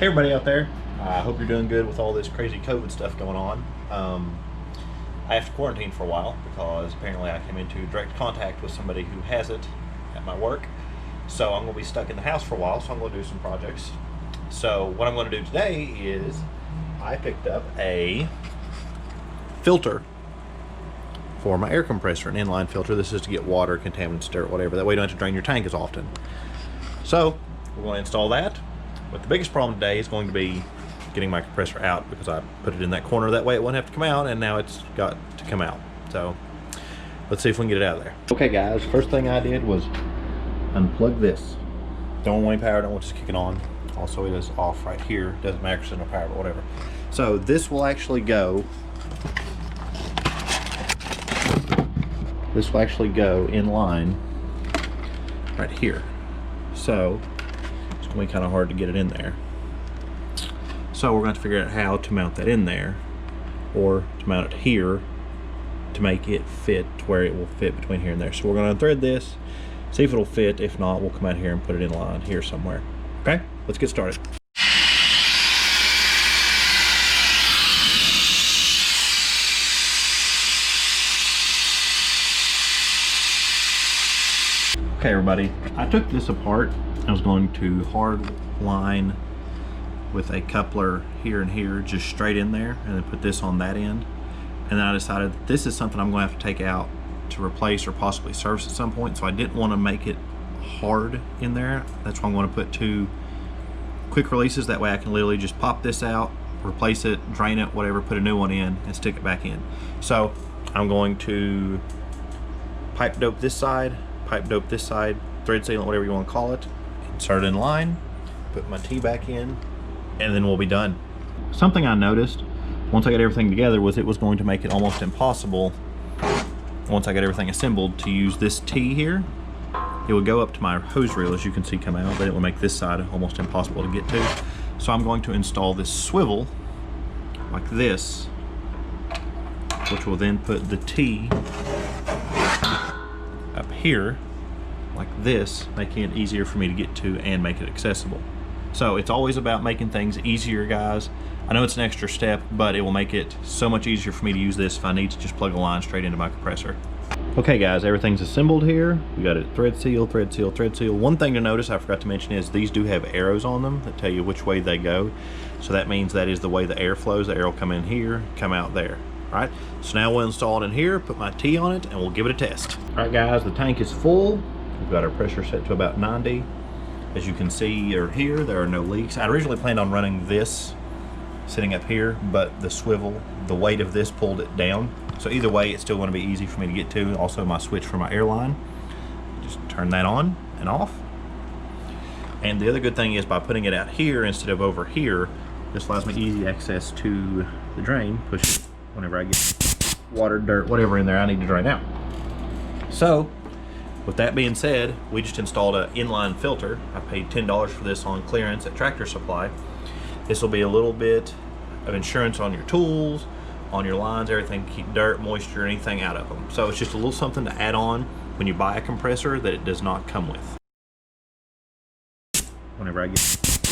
Hey everybody out there, I hope you're doing good with all this crazy COVID stuff going on. I have to quarantine for a while because apparently I came into direct contact with somebody who has it at my work. So I'm going to be stuck in the house for a while, so I'm going to do some projects. So what I'm going to do today is I picked up a filter for my air compressor, an inline filter. This is to get water, contaminants, dirt, whatever. That way you don't have to drain your tank as often. So we're going to install that. But the biggest problem today is going to be getting my compressor out because I put it in that corner. That way it wouldn't have to come out, and now it's got to come out. So let's see if we can get it out of there. Okay guys, first thing I did was unplug this. Don't want any power, don't want this kicking on. Also it is off right here. Doesn't matter because there's no power, but whatever. So this will actually go, in line right here. So it's gonna be kind of hard to get it in there. So we're going to have to figure out how to mount that in there, or to mount it here to make it fit to where it will fit between here and there. So we're going to unthread this, see if it'll fit. If not, we'll come out here and put it in line here somewhere. Okay, let's get started. Okay everybody, I took this apart. I was going to hard line with a coupler here and here, just straight in there, and then put this on that end. And then I decided that this is something I'm going to have to take out to replace or possibly service at some point, so I didn't want to make it hard in there. That's why I'm going to put two quick releases. That way I can literally just pop this out, replace it, drain it, whatever, put a new one in, and stick it back in. So I'm going to pipe dope this side, thread sealant, whatever you want to call it, insert it in line, put my T back in, and then we'll be done. Something I noticed once I got everything together was it was going to make it almost impossible, once I got everything assembled, to use this T here. It would go up to my hose reel, as you can see, come out, but it will make this side almost impossible to get to. So I'm going to install this swivel like this, which will then put the T up here like this, making it easier for me to get to and make it accessible. So it's always about making things easier, guys. I know it's an extra step, but it will make it so much easier for me to use this if I need to just plug a line straight into my compressor. Okay guys, everything's assembled here. We got it thread seal, thread seal, thread seal. One thing to notice I forgot to mention is these do have arrows on them that tell you which way they go. So that means that is the way the air flows. The air will come in here, come out there. All right, so now we'll install it in here, put my T on it, and we'll give it a test. All right guys, the tank is full. We've got our pressure set to about 90. As you can see or hear, there are no leaks. I originally planned on running this sitting up here, but the swivel, the weight of this pulled it down. So either way, it's still going to be easy for me to get to. Also my switch for my airline, just turn that on and off. And the other good thing is by putting it out here instead of over here, this allows me easy access to the drain. Push it whenever I get water, dirt, whatever in there I need to drain out. So with that being said, we just installed an inline filter. I paid $10 for this on clearance at Tractor Supply. This will be a little bit of insurance on your tools, on your lines, everything, keep dirt, moisture, anything out of them. So it's just a little something to add on when you buy a compressor that it does not come with. Whenever I get